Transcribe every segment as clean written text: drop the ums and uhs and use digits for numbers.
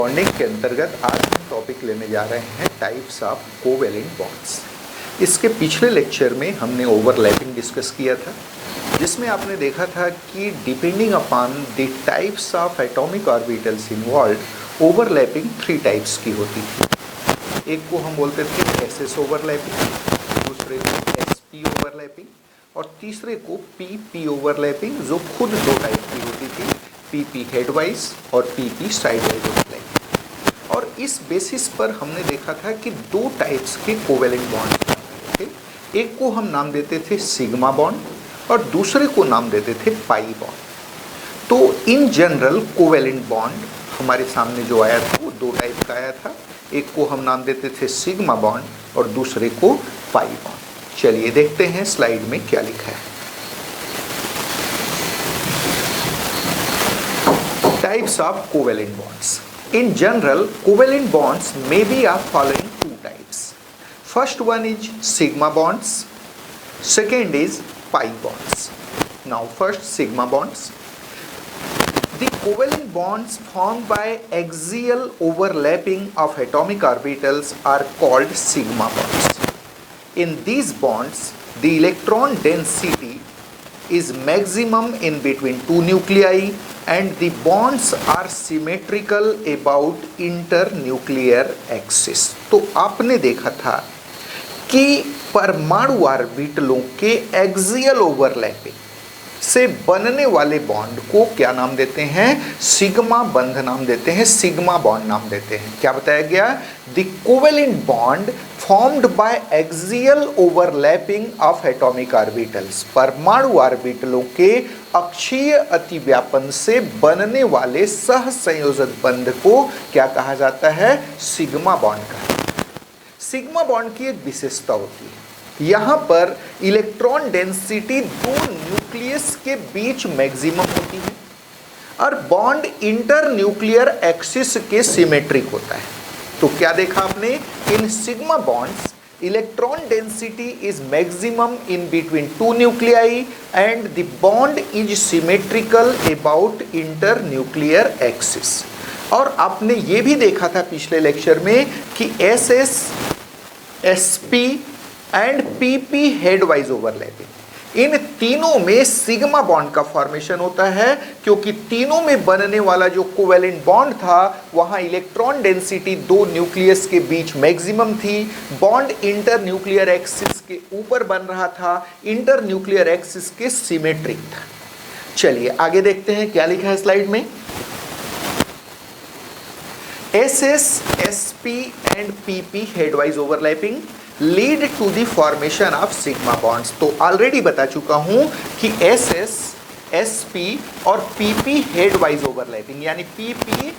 Bonding के अंतर्गत आज हम टॉपिक लेने जा रहे हैं टाइप्स ऑफ कोवेलेंट बॉन्ड्स। इसके पिछले लेक्चर में हमने ओवरलैपिंग डिस्कस किया था, जिसमें आपने देखा था कि depending upon the types of atomic orbitals involve overlapping 3 types की होती थी। एक को हम बोलते थे एसएस ओवरलैपिंग, दूसरे को एसपी ओवरलैपिंग और तीसरे को पीपी ओवरलैपिंग, जो खुद 2 टाइप की होती थी, पीपी हेडवाइज और पीपी साइडवाइज ओवरलैपिंग। और इस बेसिस पर हमने देखा था कि 2 टाइप्स के कोवेलेंट बॉन्ड थे। एक को हम नाम देते थे सिग्मा बॉन्ड और दूसरे को नाम देते थे पाई बॉन्ड। तो इन जनरल कोवेलेंट बॉन्ड हमारे सामने जो आया था वो 2 टाइप का आया था। एक को हम नाम देते थे सिग्मा बॉन्ड और दूसरे को पाई बॉन्ड। चलिए देखते हैं स्लाइड में क्या लिखा है। Types of covalent bonds. In general, covalent bonds may be of following 2 types. First one is sigma bonds. Second is pi bonds. Now, first sigma bonds. The covalent bonds formed by axial overlapping of atomic orbitals are called sigma bonds. In these bonds, the electron density is maximum in between 2 nuclei and the bonds are symmetrical about internuclear axis. तो आपने देखा था कि परमाणु ऑर्बिटलों के axial overlapping से बनने वाले बॉन्ड को क्या नाम देते हैं? सिग्मा बंध नाम देते हैं, सिग्मा बॉन्ड नाम देते हैं। क्या बताया गया? The covalent bond formed by axial overlapping of atomic orbitals, परमाणु ऑर्बिटलों के अक्षीय अतिव्यापन से बनने वाले सह संयोजक बंध को क्या कहा जाता है? सिग्मा बॉन्ड कहा जाता है। सिग्मा बॉन्ड की एक विशेषता होती है, यहाँ पर इलेक्ट्रॉन डेंसिटी 2 न्यूक्लियस के बीच मैक्सिमम होती है और बॉन्ड इंटर न्यूक्लियर एक्सिस के सिमेट्रिक होता है। तो क्या देखा आपने? In sigma bonds electron density is maximum in between 2 nuclei and the bond is symmetrical about inter nuclear axis. और आपने ये भी देखा था पिछले लेक्चर में कि SS, SP and PP headwise overlapping, इन तीनों में सिग्मा बॉन्ड का फॉर्मेशन होता है, क्योंकि तीनों में बनने वाला जो कोवेलेंट बॉन्ड था वहां इलेक्ट्रॉन डेंसिटी 2 न्यूक्लियस के बीच मैक्सिमम थी, बॉन्ड इंटर न्यूक्लियर एक्सिस के ऊपर बन रहा था, इंटर न्यूक्लियर एक्सिस के सिमेट्रिक था। चलिए आगे देखते हैं क्या लिखा है स्लाइड में। SS, SP and PP headwise overlapping lead to the formation of sigma bonds. तो ऑलरेडी बता चुका हूं कि एसएस, एसपी और पीपी हेडवाइज ओवरलैपिंग, यानी पीपी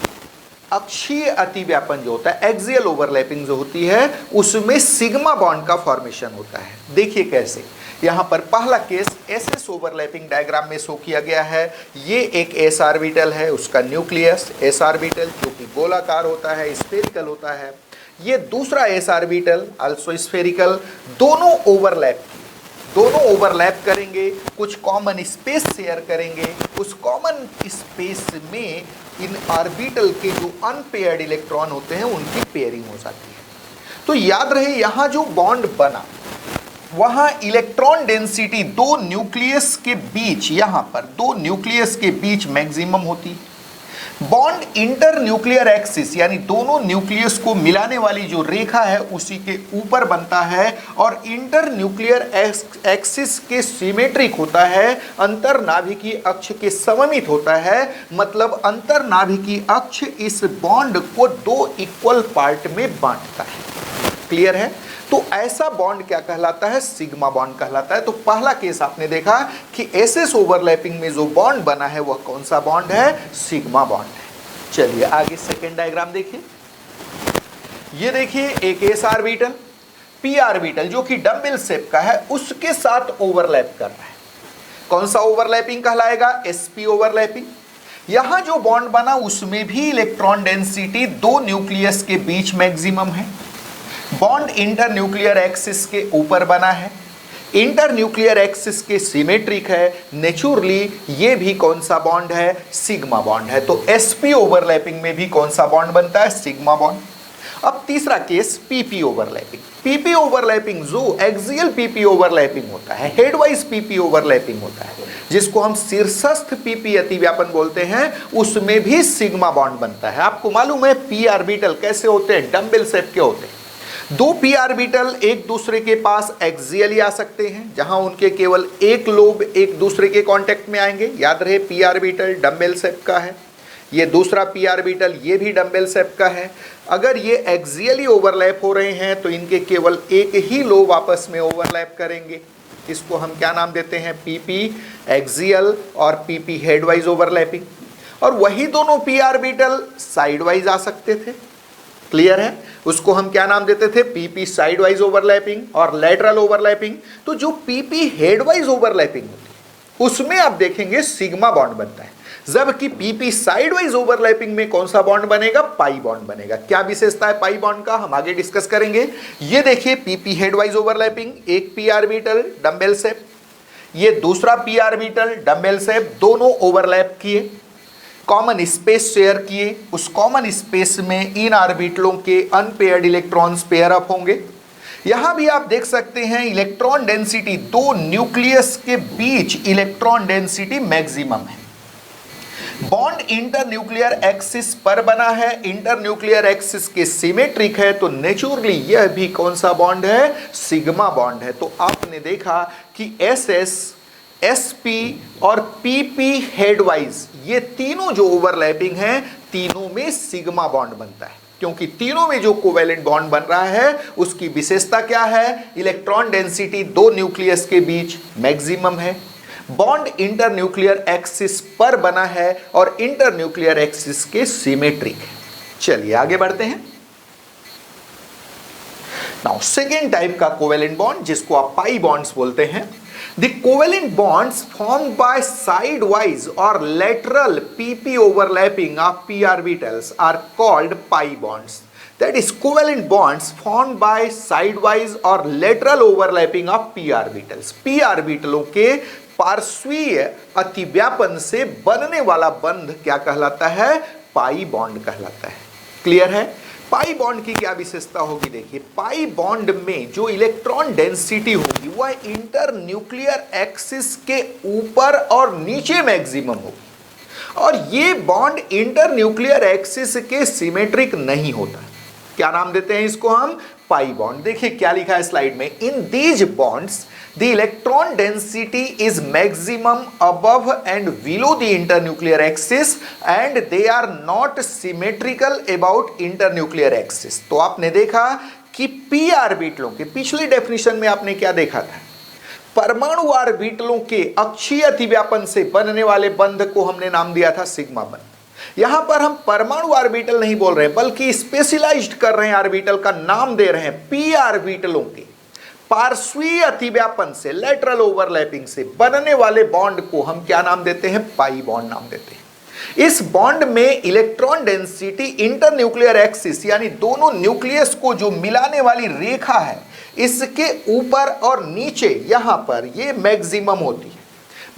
अक्षीय अतिव्यापन जो होता है, एक्सियल ओवरलैपिंग जो होती है, उसमें सिग्मा बॉन्ड का फॉर्मेशन होता है। देखिए कैसे, यहाँ पर पहला केस एसएस ओवरलैपिंग डायग्राम में शो किया गया है। ये एक एस ऑर्बिटल है, उसका न्यूक्लियस एस ऑर्बिटल जो कि गोलाकार होता है, स्फेरिकल होता है। ये दूसरा एस ऑर्बिटल आल्सो स्फेरिकल, दोनों ओवरलैप करेंगे, कुछ कॉमन स्पेस शेयर करेंगे। उस कॉमन स्पेस में इन ऑर्बिटल के जो अनपेयर्ड इलेक्ट्रॉन होते हैं उनकी पेयरिंग हो जाती है। तो याद रहे, यहाँ जो बॉन्ड बना वहाँ इलेक्ट्रॉन डेंसिटी 2 न्यूक्लियस के बीच, यहाँ पर 2 न्यूक्लियस के बीच मैक्सिमम होती है। बॉन्ड इंटर न्यूक्लियर एक्सिस, यानी दोनों न्यूक्लियस को मिलाने वाली जो रेखा है उसी के ऊपर बनता है और इंटर न्यूक्लियर एक्सिस के सिमेट्रिक होता है, अंतर्नाभिकीय अक्ष के सममित होता है। मतलब अंतर्नाभिकीय अक्ष इस बॉन्ड को 2 इक्वल पार्ट में बांटता है। क्लियर है? तो ऐसा बॉन्ड क्या कहलाता है? सिग्मा बॉन्ड कहलाता है। तो पहला केस आपने देखा कि एसएस ओवरलैपिंग में जो बॉन्ड बना है वह कौन सा बॉन्ड है? सिग्मा बॉन्ड है। चलिए आगे सेकेंड डायग्राम देखिए। ये देखिए एक एस ऑर्बिटल, पी ऑर्बिटल जो कि डम्बल शेप का है, उसके साथ ओवरलैप कर रहा है। कौन सा ओवरलैपिंग कहलाएगा? SP overlapping. यहां जो बॉन्ड बना उसमें भी इलेक्ट्रॉन डेंसिटी 2 न्यूक्लियस के बीच मैक्सिमम है, बॉन्ड इंटर न्यूक्लियर एक्सिस के ऊपर बना है, इंटर न्यूक्लियर एक्सिस के सिमेट्रिक है, नेचुरली ये भी कौन सा बॉन्ड है, सिग्मा बॉन्ड है। तो sp ओवरलैपिंग में भी कौन सा बॉन्ड बनता है, सिग्मा बॉन्ड। अब तीसरा case pp overlapping. pp overlapping जो एक्सियल pp ओवरलैपिंग होता है, हेडवाइज pp ओवरलैपिंग होता है, जिसको हम शीर्षस्थ pp अतिव्यापन बोलते हैं, उसमें भी सिग्मा बॉन्ड बनता है। आपको मालूम है p ऑर्बिटल कैसे होते हैं, डम्बल शेप के होते हैं। दो p ऑर्बिटल एक दूसरे के पास एक्सियली आ सकते हैं, जहां उनके केवल एक लोब एक दूसरे के कांटेक्ट में आएंगे। याद रहे p ऑर्बिटल डम्बल शेप का है, ये दूसरा p ऑर्बिटल ये भी डम्बल शेप का है। अगर ये एक्सियली ओवरलैप हो रहे हैं तो इनके केवल एक ही लोब आपस में ओवरलैप करेंगे। इसको हम क्या नाम देते हैं, pp एक्सियल और pp हेडवाइज ओवरलैपिंग। और वही दोनों p ऑर्बिटल साइडवाइज आ सकते थे, क्लियर है, उसको हम क्या नाम देते थे, pp साइडवाइज ओवरलैपिंग और लेटरल ओवरलैपिंग। तो जो pp हेडवाइज ओवरलैपिंग होती है उसमें आप देखेंगे सिग्मा बॉन्ड बनता है, जबकि pp साइडवाइज ओवरलैपिंग में कौन सा बॉन्ड बनेगा, पाई बॉन्ड बनेगा। क्या विशेषता है पाई बॉन्ड का, हम आगे डिस्कस करेंगे। ये देखिए pp हेडवाइज ओवरलैपिंग, एक p ऑर्बिटल डम्बल शेप, ये दूसरा p ऑर्बिटल डम्बल शेप, दोनों ओवरलैप किए, कॉमन स्पेस शेयर किए। उस कॉमन स्पेस में इन ऑर्बिटलों के अनपेयर्ड इलेक्ट्रॉन्स पेयर अप होंगे। यहां भी आप देख सकते हैं इलेक्ट्रॉन डेंसिटी, दो न्यूक्लियस के बीच इलेक्ट्रॉन डेंसिटी मैक्सिमम है। बॉन्ड इंटर न्यूक्लियर एक्सिस पर बना है, इंटर न्यूक्लियर एक्सिस के सिमेट्रिक है, तो नेचुरली यह भी कौन सा बॉन्ड है, सिग्मा बॉन्ड है। तो आपने देखा कि SS, SP और PP हेडवाइज ये तीनों जो ओवरलैपिंग है, तीनों में सिग्मा बॉन्ड बनता है, क्योंकि तीनों में जो कोवेलेंट बॉन्ड बन रहा है उसकी विशेषता क्या है, इलेक्ट्रॉन डेंसिटी दो न्यूक्लियस के बीच मैक्सिमम है, बॉन्ड इंटर न्यूक्लियर एक्सिस पर बना है और इंटर न्यूक्लियर एक्सिस के सिमेट्रिक है। चलिए आगे बढ़ते हैं। नाउ सेकेंड टाइप का कोवेलेंट बॉन्ड जिसको आप पाई बॉन्ड्स बोलते हैं। The covalent bonds formed by sidewise or lateral pp overlapping of p orbitals are called pi bonds. That is, covalent bonds formed by sidewise or lateral overlapping of p orbitals. p ऑर्बिटलों के पार्श्वीय अतिव्यापन से बनने वाला बंध क्या कहलाता है, pi bond कहलाता है। क्लियर है। पाई बॉन्ड की क्या विशेषता होगी, देखिए पाई बॉन्ड में जो इलेक्ट्रॉन डेंसिटी होगी वह इंटर न्यूक्लियर एक्सिस के ऊपर और नीचे मैक्सिमम होगी, और ये बॉन्ड इंटर न्यूक्लियर एक्सिस के सिमेट्रिक नहीं होता। क्या नाम देते हैं इसको हम, पाई बॉन्ड। देखिए क्या लिखा है स्लाइड में, in these bonds the electron density is maximum above and below the internuclear axis and they are not symmetrical about internuclear axis. तो आपने देखा कि p ऑर्बिटलों के, पिछली डेफिनेशन में आपने क्या देखा था, परमाणु ऑर्बिटलों के अक्षीय अतिव्यापन से बनने वाले बंध को हमने नाम दिया था सिग्मा बंध। यहां पर हम परमाणु ऑर्बिटल नहीं बोल रहे बल्कि स्पेशलाइज्ड कर रहे हैं, ऑर्बिटल का नाम दे रहे हैं। p ऑर्बिटलों के पार्श्वीय अतिव्यापन से, लेटरल ओवरलैपिंग से बनने वाले बॉन्ड को हम क्या नाम देते हैं, पाई बॉन्ड नाम देते हैं। इस बॉन्ड में electron density inter nuclear axis यानी दोनों न्यूक्लियस को जो मिलाने वाली रेखा है इसके ऊपर और नीचे यहां पर ये मैक्सिमम होती है।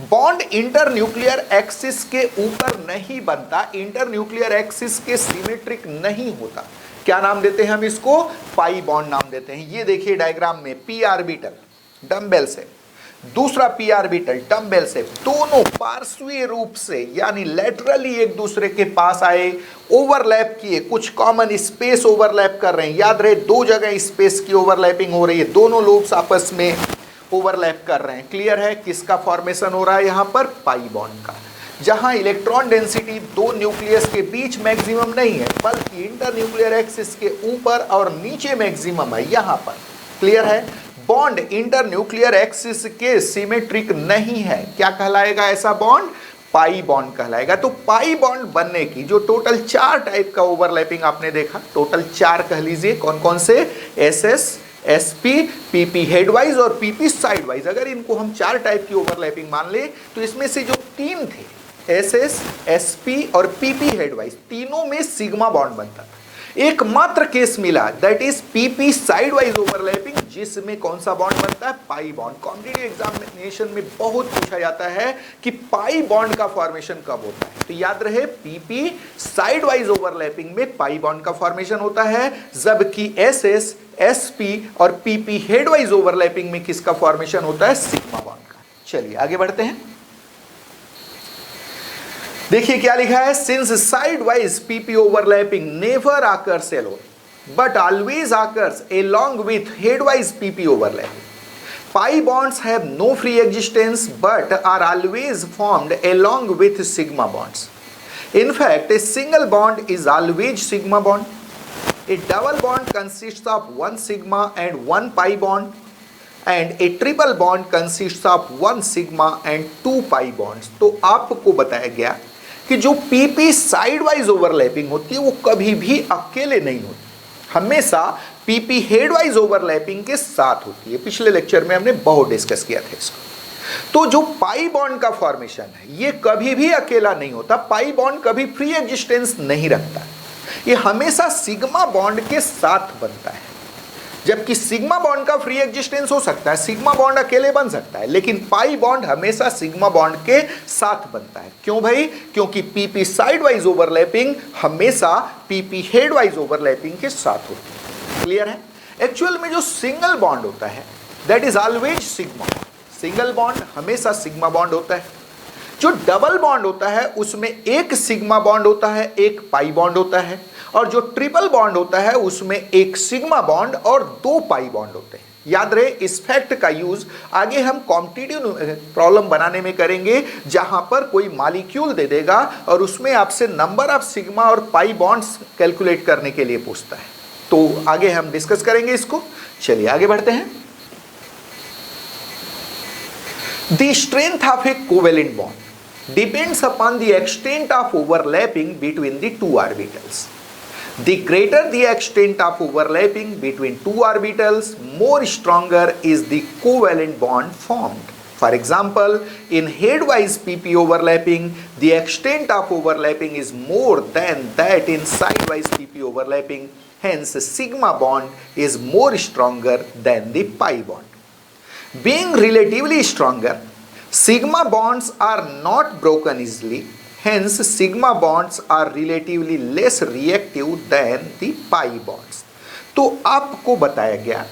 बॉन्ड इंटर न्यूक्लियर एक्सिस के ऊपर नहीं बनता, इंटर न्यूक्लियर एक्सिस के सिमेट्रिक नहीं होता। क्या नाम देते हैं हम इसको, पाई बॉन्ड नाम देते हैं। ये देखिए डायग्राम में p ऑर्बिटल डम्बल से, दूसरा p ऑर्बिटल डम्बल से, दोनों पार्श्वीय रूप से यानी लेटरली एक दूसरे के पास आए, ओवरलैप किए, कुछ कॉमन स्पेस ओवरलैप कर रहे हैं। याद रहे दो जगह स्पेस की ओवरलैपिंग हो रही है, दोनों लोब्स आपस में ओवरलैप कर रहे हैं। क्लियर है, किसका फॉर्मेशन हो रहा है यहां पर, पाई बॉन्ड का, जहां इलेक्ट्रॉन डेंसिटी दो न्यूक्लियस के बीच मैक्सिमम नहीं है बल्कि इंटर न्यूक्लियर एक्सिस के ऊपर और नीचे मैक्सिमम है यहां पर। क्लियर है, बॉन्ड इंटर न्यूक्लियर एक्सिस के सिमेट्रिक नहीं है। क्या कहलाएगा ऐसा बॉन्ड, पाई बॉन्ड कहलाएगा। तो पाई बॉन्ड बनने की जो टोटल 4 टाइप का ओवरलैपिंग आपने देखा, टोटल 4 कह लीजिए, कौन कौन से, SS, SP, PP हेडवाइज और PP साइडवाइज। अगर इनको हम 4 टाइप की ओवरलैपिंग मान ले तो इसमें से जो 3 थे SS, SP और PP हेडवाइज, तीनों में सिग्मा बॉन्ड बनता था। एकमात्र केस मिला that is PP side wise overlapping, जिसमें कौन सा बॉन्ड बनता है, पाई बॉन्ड। कॉम्पिटिटिव एग्जामिनेशन में बहुत पूछा जाता है कि पाई बॉन्ड का फॉर्मेशन कब होता है, तो याद रहे पीपी साइड वाइज ओवरलैपिंग में पाई बॉन्ड का फॉर्मेशन होता है, जबकि एसएस, एसपी और पीपी हेड वाइज ओवरलैपिंग में किसका फॉर्मेशन होता है, सिग्मा बॉन्ड का। चलिए आगे बढ़ते हैं। देखिए क्या लिखा है, since side wise PP overlapping never occurs alone but always occurs along with head wise PP overlapping. Pi bonds have no free existence but are always formed along with sigma bonds. In fact, a single bond is always sigma bond. A double bond consists of one sigma and one pi bond, and a triple bond consists of one sigma and two pi bonds. तो आपको बताया गया कि जो PP side wise overlapping होती है वो कभी भी अकेले नहीं होती, हमेशा पीपी हेड वाइज ओवरलैपिंग के साथ होती है। पिछले लेक्चर में हमने बहुत डिस्कस किया था इसको। तो जो पाई बॉन्ड का फॉर्मेशन है ये कभी भी अकेला नहीं होता, पाई बॉन्ड कभी फ्री एग्जिस्टेंस नहीं रखता, ये हमेशा सिग्मा बॉन्ड के साथ बनता है। जबकि सिग्मा बॉन्ड का फ्री एग्जिस्टेंस हो सकता है, सिग्मा बॉन्ड अकेले बन सकता है, लेकिन पाई बॉन्ड हमेशा सिग्मा बॉन्ड के साथ बनता है। क्यों भाई, क्योंकि पीपी साइड वाइज ओवरलैपिंग हमेशा पीपी हेड वाइज ओवरलैपिंग के साथ होती है। क्लियर है। एक्चुअल में जो सिंगल बॉन्ड होता है that is always sigma, single bond हमेशा सिग्मा बॉन्ड होता है। जो डबल बॉन्ड होता है उसमें एक सिग्मा बॉन्ड होता है, एक पाई बॉन्ड होता है, और जो ट्रिपल बॉन्ड होता है उसमें एक सिग्मा बॉन्ड और दो पाई बॉन्ड होते हैं। याद रहे इस फैक्ट का यूज आगे हम कॉम्पिटिटिव प्रॉब्लम बनाने में करेंगे, जहां पर कोई मॉलिक्यूल दे देगा और उसमें आपसे नंबर ऑफ सिग्मा और पाई बॉन्ड्स कैलकुलेट करने के लिए पूछता है। तो आगे हम डिस्कस करेंगे इसको। चलिए आगे बढ़ते हैं। The strength of A covalent bond depends upon the extent of overlapping between the two orbitals. The greater the extent of overlapping between two orbitals, more stronger is the covalent bond formed. For example, in headwise pp overlapping, the extent of overlapping is more than that in sidewise pp overlapping. Hence, sigma bond is more stronger than the pi bond. Being relatively stronger, sigma bonds are not broken easily. Hence, sigma bonds are relatively less reactive than the pi bonds. तो आपको बताया गया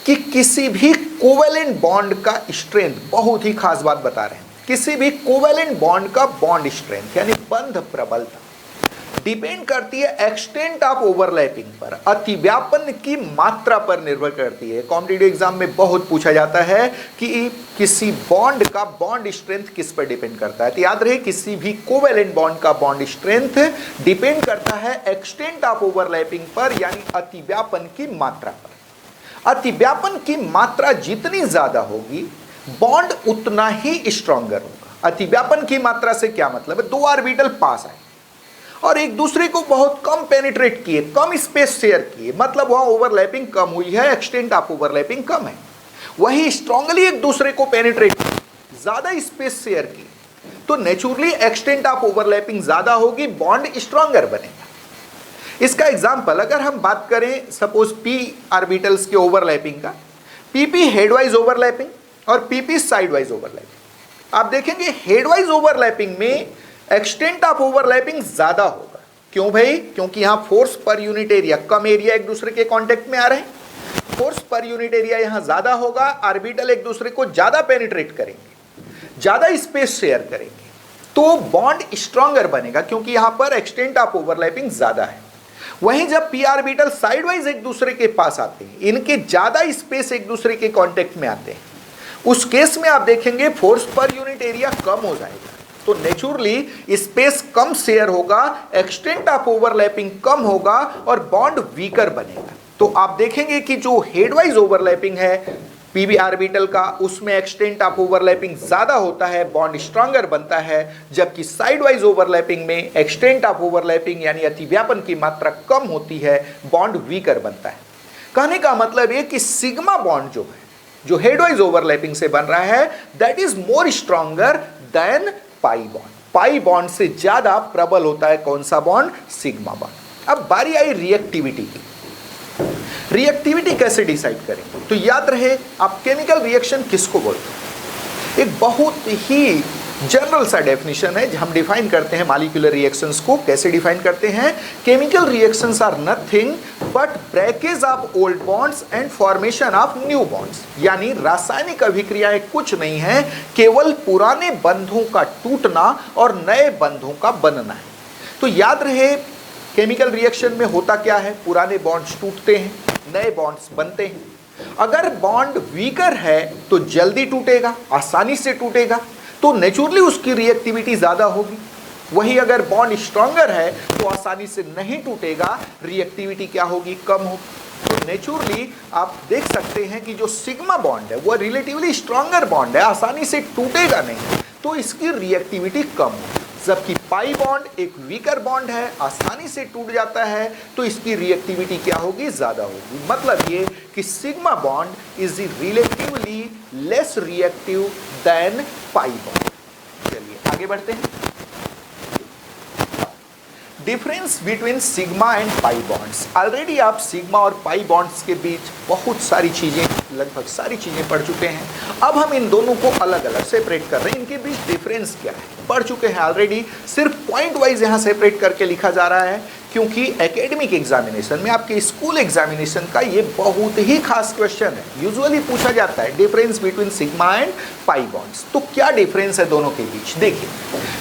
कि किसी भी covalent bond का strength, बहुत ही खास बात बता रहे हैं, किसी भी कोवेलेंट बॉन्ड का बॉन्ड स्ट्रेंथ यानी बंध प्रबलता डिपेंड करती है एक्सटेंट ऑफ ओवरलैपिंग पर, अतिव्यापन की मात्रा पर निर्भर करती है। कॉम्पिटिटिव एग्जाम में बहुत पूछा जाता है कि किसी बॉन्ड का बॉन्ड स्ट्रेंथ किस पर डिपेंड करता है, तो याद रहे किसी भी कोवेलेंट बॉन्ड का बॉन्ड स्ट्रेंथ डिपेंड करता है एक्सटेंट ऑफ ओवरलैपिंग पर, यानी अतिव्यापन की मात्रा पर। अतिव्यापन की मात्रा जितनी ज्यादा होगी बॉन्ड उतना ही स्ट्रॉन्गर होगा। अतिव्यापन की मात्रा से क्या मतलब है, दो ऑर्बिटल पास आए और एक दूसरे को बहुत कम पेनिट्रेट किए, कम स्पेस शेयर किए, मतलब वहां ओवरलैपिंग कम हुई है, एक्सटेंट ऑफ ओवरलैपिंग कम है। वही स्ट्रांगली एक दूसरे को पेनिट्रेट किए, ज्यादा स्पेस शेयर की, तो नेचुरली एक्सटेंट ऑफ ओवरलैपिंग ज्यादा होगी, बॉन्ड स्ट्रांगर बनेगा। इसका एग्जांपल अगर हम बात करें सपोज पी ऑर्बिटल्स के ओवरलैपिंग का, पीपी हेडवाइज ओवरलैपिंग और पीपी साइडवाइज ओवरलैपिंग, आप देखेंगे हेडवाइज ओवरलैपिंग में एक्सटेंट ऑफ ओवरलैपिंग ज्यादा होगा। क्यों भाई, क्योंकि यहां फोर्स पर यूनिट एरिया, कम एरिया एक दूसरे के कांटेक्ट में आ रहे हैं, फोर्स पर यूनिट एरिया यहां ज्यादा होगा, ऑर्बिटल एक दूसरे को ज्यादा पेनिट्रेट करेंगे, ज्यादा स्पेस शेयर करेंगे, तो बॉन्ड स्ट्रॉन्गर बनेगा क्योंकि यहां पर एक्सटेंट ऑफ ओवरलैपिंग ज्यादा है। वहीं जब पी ऑर्बिटल साइडवाइज एक दूसरे के पास आते हैं, इनके ज्यादा स्पेस एक दूसरे के कांटेक्ट में आते हैं, उस केस में आप देखेंगे फोर्स पर यूनिट एरिया कम हो जाएगा, तो नेचुरली स्पेस कम शेयर होगा, एक्सटेंट ऑफ ओवरलैपिंग कम होगा और बॉन्ड वीकर बनेगा। तो आप देखेंगे कि जो हेडवाइज ओवरलैपिंग है पीबी ऑर्बिटल का, उसमें एक्सटेंट ऑफ ओवरलैपिंग ज्यादा होता है, बॉन्ड स्ट्रॉन्गर बनता है, जबकि साइडवाइज ओवरलैपिंग में एक्सटेंट ऑफ ओवरलैपिंग यानी अतिव्यापन की मात्रा कम होती है, बॉन्ड वीकर बनता है। कहने का मतलब ये कि सिग्मा बॉन्ड जो है, जो हेडवाइज ओवरलैपिंग से बन रहा है, that is more stronger than pi bond. Pi bond से ज्यादा प्रबल होता है कौन सा बॉन्ड, सिग्मा बॉन्ड। अब बारी आई रिएक्टिविटी की। रिएक्टिविटी कैसे डिसाइड करें? तो याद रहे, आप केमिकल रिएक्शन किसको बोलते हैं? एक बहुत ही जनरल सा डेफिनेशन है, हम डिफाइन करते हैं मॉलिक्यूलर रिएक्शंस को। कैसे डिफाइन करते हैं? Chemical reactions are nothing but breakage of old bonds and formation of new bonds. यानी रासायनिक अभिक्रियाएं कुछ नहीं है, केवल पुराने बंधों का टूटना और नए बंधों का बनना है। तो याद रहे, केमिकल रिएक्शन में होता क्या है? पुराने बॉन्ड्स टूटते हैं, नए बॉन्ड्स बनते हैं। अगर बॉन्ड वीकर है तो जल्दी टूटेगा, आसानी से टूटेगा, तो नेचुरली उसकी रिएक्टिविटी ज्यादा होगी। वही अगर बॉन्ड स्ट्रॉन्गर है तो आसानी से नहीं टूटेगा, रिएक्टिविटी क्या होगी? कम होगी। तो नेचुरली आप देख सकते हैं कि जो सिग्मा बॉन्ड है वो रिलेटिवली स्ट्रॉन्गर बॉन्ड है, आसानी से टूटेगा नहीं, तो इसकी रिएक्टिविटी कम है। जबकि पाई बॉन्ड एक वीकर बॉन्ड है, आसानी से टूट जाता है, तो इसकी रिएक्टिविटी क्या होगी? ज्यादा होगी। मतलब ये कि sigma bond is relatively less reactive than pi bond. चलिए आगे बढ़ते हैं। Difference between sigma and pi bonds. Already आप सिग्मा और पाई बॉन्ड्स के बीच बहुत सारी चीजें, लगभग सारी चीजें पढ़ चुके हैं। अब हम इन दोनों को अलग अलग सेपरेट कर रहे हैं, इनके बीच डिफरेंस क्या है पढ़ चुके हैं ऑलरेडी। सिर्फ पॉइंट वाइज यहाँ सेपरेट करके लिखा जा रहा है, क्योंकि एकेडमिक एग्जामिनेशन में, आपके स्कूल एग्जामिनेशन का ये बहुत ही खास क्वेश्चन है। यूजुअली पूछा जाता है difference between sigma and pi bonds. तो क्या डिफरेंस है दोनों के बीच? देखिए,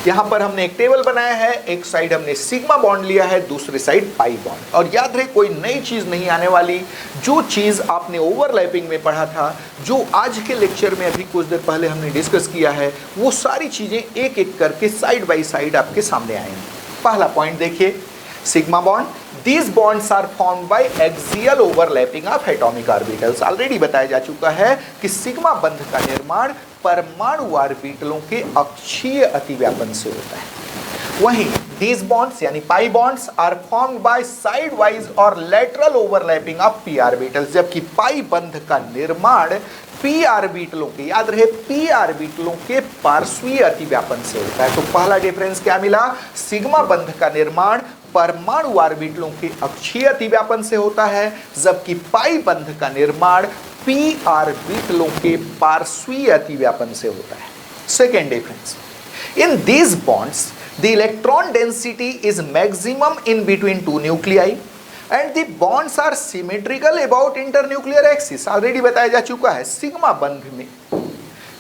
यहाँ पर हमने एक टेबल बनाया है, एक साइड हमने सिग्मा बॉन्ड लिया है, दूसरी साइड पाई बॉन्ड। और याद रहे, कोई नई चीज नहीं आने वाली। जो चीज आपने ओवरलैपिंग में पढ़ा था, जो आज के लेक्चर में अभी कुछ देर पहले हमने डिस्कस किया है, वो सारी चीजें एक एक करके साइड बाई साइड आपके सामने आएंगी। पहला पॉइंट देखिए, sigma bond. These bonds are formed by axial overlapping of atomic orbitals। Already बताया जा चुका है कि सिग्मा बंध का निर्माण परमाणु ऑर्बिटलों के अक्षीय अतिव्यापन से होता है। वहीं these bonds यानी pi bonds are formed by sidewise और lateral overlapping of p orbitals। जबकि पाई बंध का निर्माण पी ऑर्बिटलों के, याद रहे, पी ऑर्बिटलों के पार्श्वीय अतिव्यापन से होता है। तो पहला डिफरेंस क्या मिला? सिग्मा बंध का निर्माण परमाणु ऑर्बिटलों के अक्षीय अतिव्यापन से होता है, जबकि पाई बंध का निर्माण पी ऑर्बिटलों के पार्श्वीय अतिव्यापन से होता है। Second difference, in these bonds the electron density is maximum in between two nuclei and the bonds are symmetrical about internuclear axis. Already बताया जा चुका है, सिग्मा बंध में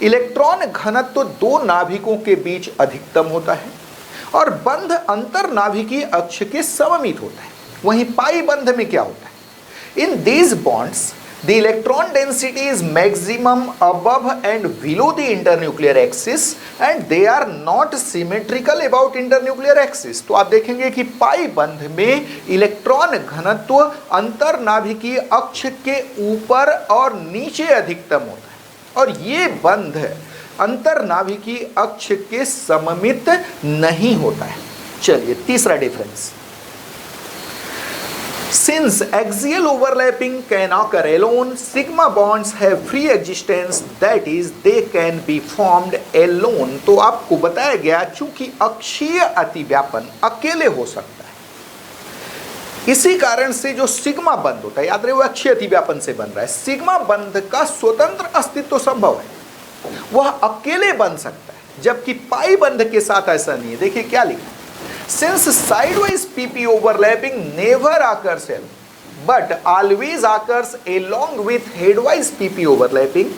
इलेक्ट्रॉन घनत्व तो दो नाभिकों के बीच अधिकतम होता है और बंध अंतर नाभिकीय अक्ष के सममित होता है। वहीं पाई बंध में क्या होता है? In these bonds the electron density is maximum above and below the internuclear axis and they are not symmetrical about internuclear axis. तो आप देखेंगे कि पाई बंध में इलेक्ट्रॉन घनत्व अंतर नाभिकीय अक्ष के ऊपर और नीचे अधिकतम होता है और ये बंध अंतर नाभिकीय अक्ष के सममित नहीं होता है। चलिए तीसरा difference, since axial overlapping can occur alone, sigma bonds have free existence, that is they can be formed alone। तो आपको बताया गया, चूंकि अक्षीय अतिव्यापन अकेले हो सकता है, इसी कारण से जो सिग्मा बंध होता है, याद रहे वो अक्षीय अतिव्यापन से बन रहा है, सिग्मा बंध का स्वतंत्र अस्तित्व संभव है, वह अकेले बन सकता है, जबकि पाई बंध के साथ ऐसा नहीं है। देखिए क्या लिखा है, since sidewise pp overlapping never occurs alone but always occurs along with headwise pp overlapping,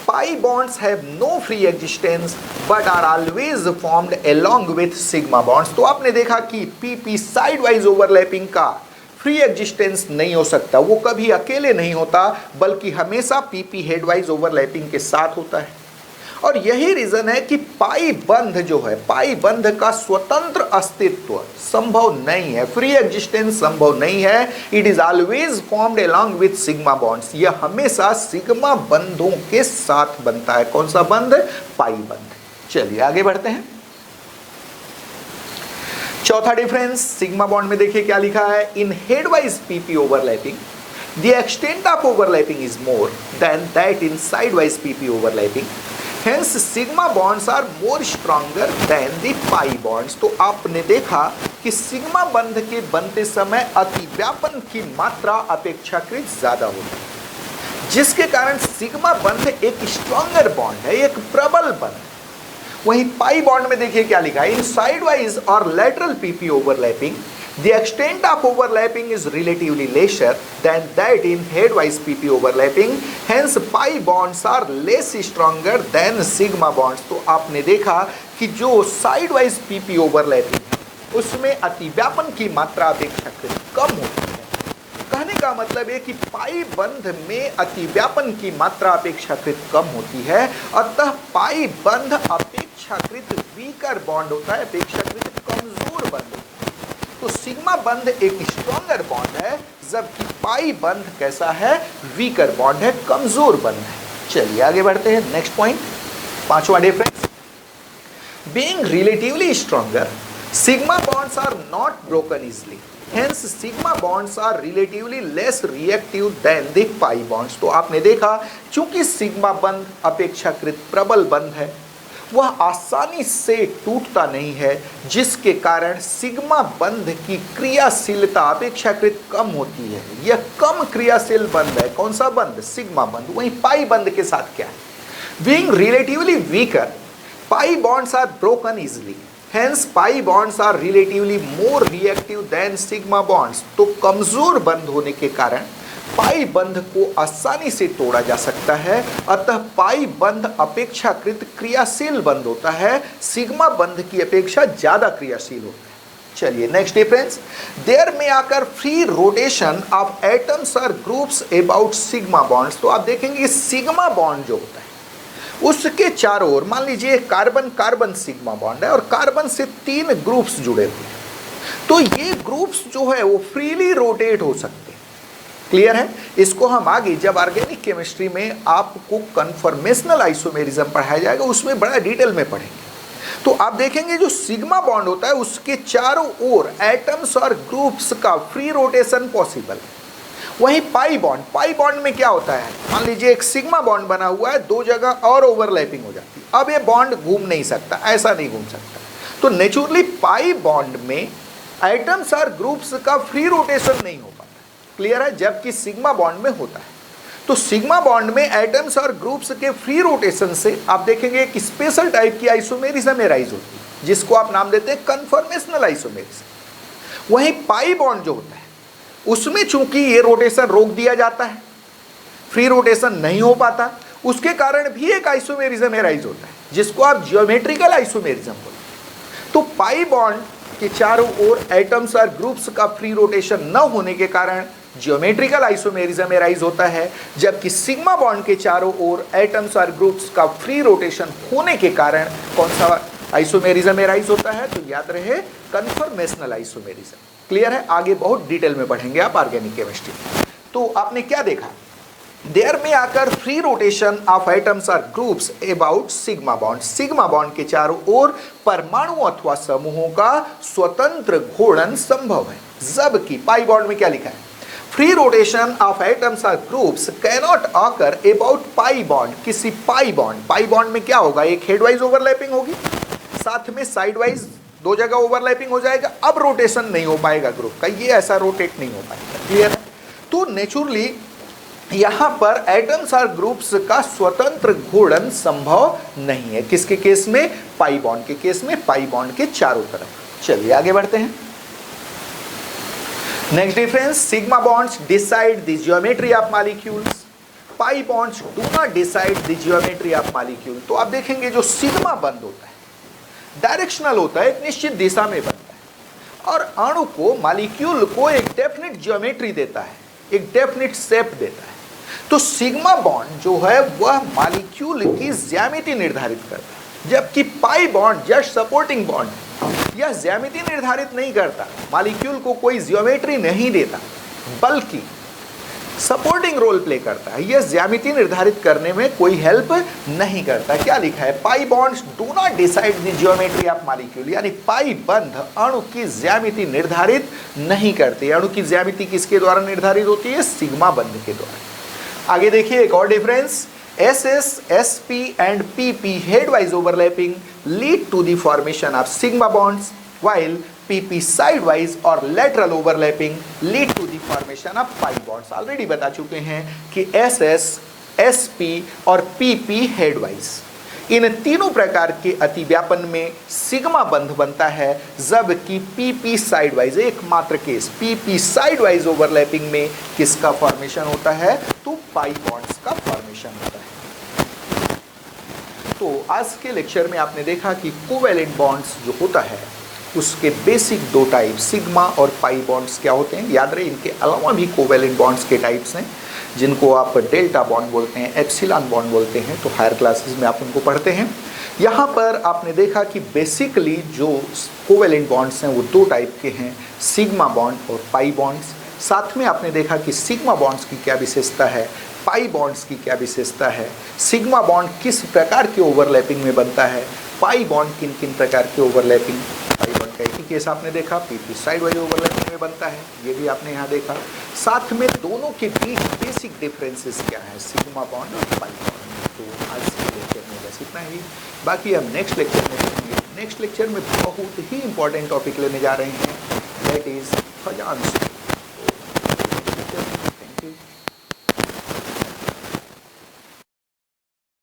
pi bonds have no free existence but are always formed along with sigma bonds। तो आपने देखा कि pp साइडवाइज ओवरलैपिंग का free existence नहीं हो सकता, वो कभी अकेले नहीं होता बल्कि हमेशा pp हेडवाइज ओवरलैपिंग के साथ होता है। और यही रीजन है कि पाई बंध जो है, पाई बंध का स्वतंत्र अस्तित्व संभव नहीं है, फ्री एग्जिस्टेंस संभव नहीं है। It is always formed along with sigma bonds, यह हमेशा सिग्मा बंधों के साथ बनता है। कौन सा बंध? पाई बंध। चलिए आगे बढ़ते हैं। चौथा डिफरेंस, सिग्मा बॉन्ड में देखिए क्या लिखा है, in headwise PP overlapping the extent of overlapping is more than that in sidewise PP overlapping Hence sigma bonds are more stronger than the pi bonds. तो आपने देखा कि सिग्मा बंध के बनते समय अतिव्यापन की मात्रा अपेक्षाकृत ज्यादा होती है, जिसके कारण सिग्मा बंध एक स्ट्रॉन्गर बॉन्ड है, एक प्रबल बंध है। वहीं पाई बॉन्ड में देखिए क्या लिखा है, इन साइडवाइज और lateral PP overlapping the extent of overlapping is relatively lesser than that in headwise pp overlapping, hence pi bonds are less stronger than sigma bonds. तो आपने देखा कि जो साइडवाइज पीपी ओवरलैपिंग है उसमें अतिव्यापन की मात्रा अपेक्षाकृत कम होती है। कहने का मतलब है कि पाई बंध में अतिव्यापन की मात्रा अपेक्षाकृत कम होती है, अतः पाई बंध अपेक्षाकृत वीकर बॉन्ड होता है, अपेक्षाकृत कमजोर बंध होता है। तो सिग्मा बंध एक स्ट्रॉन्गर बॉन्ड है, जबकि पाई बंध कैसा है, वीकर बॉन्ड है, कमजोर बंध है। चलिए आगे बढ़ते हैं, नेक्स्ट पॉइंट, पांचवा difference, being relatively stronger sigma bonds are not broken easily, hence sigma bonds are relatively less reactive than the pi bonds. तो आपने देखा चूंकि सिग्मा बंध अपेक्षाकृत प्रबल बंध है, वह आसानी से टूटता नहीं है, जिसके कारण सिग्मा बंध की क्रियाशीलता अपेक्षाकृत कम होती है। यह कम क्रियाशील बंध है, कौन सा बंध, सिग्मा बंध। वहीं पाई बंध के साथ क्या है, being relatively weaker pi bonds are broken easily, hence pi bonds are relatively more reactive than sigma bonds. तो कमजोर बंध होने के कारण पाई बंध को आसानी से तोड़ा जा सकता है, अतः पाई बंध अपेक्षाकृत क्रियाशील बंध होता है, सिग्मा बंध की अपेक्षा ज्यादा क्रियाशील होता है। चलिए नेक्स्ट डिफरेंस, देयर में आकर फ्री रोटेशन ऑफ एटम्स और ग्रुप्स अबाउट सिग्मा बॉन्ड्स। तो आप देखेंगे सिग्मा बॉन्ड जो होता है उसके चारों ओर, मान लीजिए कार्बन कार्बन सिग्मा बॉन्ड है और कार्बन से 3 ग्रुप्स जुड़े हुए हैं, तो ये ग्रुप्स जो है वो फ्रीली रोटेट हो सकते हैं। क्लियर है, इसको हम आगे जब ऑर्गेनिक केमिस्ट्री में आपको कन्फर्मेशनल आइसोमेरिज्म पढ़ाया जाएगा उसमें बड़ा डिटेल में पढ़ेंगे। तो आप देखेंगे जो सिग्मा बॉन्ड होता है उसके चारों ओर एटम्स और ग्रुप्स का फ्री रोटेशन पॉसिबल है। वहीं पाई बॉन्ड में क्या होता है, मान लीजिए एक सिग्मा बॉन्ड बना हुआ है, 2 जगह और ओवरलैपिंग हो जाती है, अब ये बॉन्ड घूम नहीं सकता, ऐसा नहीं घूम सकता। तो नेचुरली पाई बॉन्ड में एटम्स और ग्रुप्स का फ्री रोटेशन नहीं हो पाता। क्लियर है, जबकि सिग्मा बॉन्ड में होता है। तो सिग्मा बॉन्ड में एटम्स और ग्रुप्स के फ्री रोटेशन से आप देखेंगे एक स्पेशल टाइप की आइसोमेरिज्म एराइज होती है, जिसको आप नाम देते हैं कन्फर्मेशनल आइसोमेरिज्म। वहीं पाई बॉन्ड जो होता है उसमें चूंकि ये रोटेशन रोक दिया जाता है, फ्री रोटेशन नहीं हो पाता, उसके कारण भी एक आइसोमेरिज्म एराइज होता है, जिसको आप जियोमेट्रिकल आइसोमेरिज्म बोलते हैं। तो पाई बॉन्ड के चारों ओर एटम्स और ग्रुप्स का फ्री रोटेशन न होने के कारण जियोमेट्रिकल आइसोमेरिज्म एराइज होता है, जबकि सिग्मा बॉन्ड के चारों ओर एटम्स और ग्रुप्स का फ्री रोटेशन होने के कारण कौन सा आइसोमेरिज्म एराइज होता है, तो याद रहे कन्फर्मेशनल आइसोमेरिज्म। क्लियर है, आगे बहुत डिटेल में पढ़ेंगे आप ऑर्गेनिक केमिस्ट्री। तो आपने क्या देखा, देयर में आकर फ्री रोटेशन ऑफ एटम्स और groups about sigma bond, sigma bond के चारों ओर परमाणु अथवा समूहों का स्वतंत्र घूर्णन संभव है। जबकि पाई बॉन्ड में क्या लिखा है, फ्री रोटेशन ऑफ एटम्स और groups cannot occur about pi bond, किसी पाई बॉन्ड में क्या होगा, एक हेडवाइज ओवरलैपिंग होगी, साथ में साइडवाइज 2 जगह ओवरलैपिंग हो जाएगा, अब रोटेशन नहीं हो पाएगा ग्रुप का, ये ऐसा रोटेट नहीं हो पाएगा। क्लियर है, तो नेचुरली यहाँ पर एटम्स और ग्रुप्स का स्वतंत्र घूर्णन संभव नहीं है। किसके केस में, पाई बॉन्ड के केस में, पाई बॉन्ड के चारों तरफ। चलिए आगे बढ़ते हैं, next difference, sigma bonds decide the geometry of molecules, pi bonds do not decide the geometry of molecule. तो आप देखेंगे जो सिग्मा बंध होता है डायरेक्शनल होता है, एक निश्चित दिशा में बनता है और अणु को, मॉलिक्यूल को एक डेफिनेट ज्योमेट्री देता है, एक डेफिनेट शेप देता है। तो सिग्मा बॉन्ड जो है वह मॉलिक्यूल की ज्यामिति निर्धारित करता है, जबकि pi bond just supporting bond है, यह ज्यामिति निर्धारित नहीं करता, मॉलिक्यूल को कोई ज्योमेट्री नहीं देता, बल्कि सपोर्टिंग रोल प्ले करता है, यह ज्यामिति निर्धारित करने में कोई हेल्प नहीं करता। क्या लिखा है, pi bonds do not decide the geometry of molecule, यानी पाई बंध अणु की ज्यामिति निर्धारित नहीं करते। अणु की ज्यामिति किसके द्वारा निर्धारित होती है, सिग्मा बंध के द्वारा। आगे देखिए एक और difference, SS, SP and PP headwise overlapping lead to the formation of sigma bonds, while PP sidewise or lateral overlapping lead to the formation of pi bonds. Already बता चुके हैं कि SS, SP और PP हेडवाइज, इन तीनों प्रकार के अतिव्यापन में sigma बंध बनता है, जबकि पीपी साइडवाइज, एकमात्र केस पीपी साइडवाइज ओवरलैपिंग में किसका फॉर्मेशन होता है, तो पाई बॉन्ड्स का फॉर्मेशन होता है। तो आज के लेक्चर में आपने देखा कि कोवैलेंट बॉन्ड्स जो होता है उसके बेसिक दो टाइप सिग्मा और पाई बॉन्ड्स क्या होते हैं। याद रहे इनके अलावा भी कोवैलेंट बॉन्ड्स के टाइप्स हैं जिनको आप डेल्टा बॉन्ड बोलते हैं, एप्सिलॉन बॉन्ड बोलते हैं, तो हायर क्लासेस में आप उनको पढ़ते हैं। यहाँ पर आपने देखा कि बेसिकली जो कोवैलेंट बॉन्ड्स हैं वो दो टाइप के हैं, सिग्मा बॉन्ड और पाई बॉन्ड्स। साथ में आपने देखा कि सिग्मा बॉन्ड्स की क्या विशेषता है, पाई बॉन्ड्स की क्या विशेषता है, सिग्मा बॉन्ड किस प्रकार के ओवरलैपिंग में बनता है, पाई बॉन्ड किन किन प्रकार के ओवरलैपिंग, पाई बॉन्ड का एक ही केस आपने देखा पीपी साइड वाइज ओवरलैपिंग में बनता है, ये भी आपने यहाँ देखा। साथ में दोनों के बीच बेसिक डिफरेंसेस क्या है, सिग्मा बॉन्ड और पाई बॉन्ड। तो आज के लेक्चर में बस इतना ही, बाकी हम नेक्स्ट लेक्चर में देखेंगे। नेक्स्ट लेक्चर में बहुत ही इंपॉर्टेंट टॉपिक लेने जा रहे हैं, दैट इज फजान।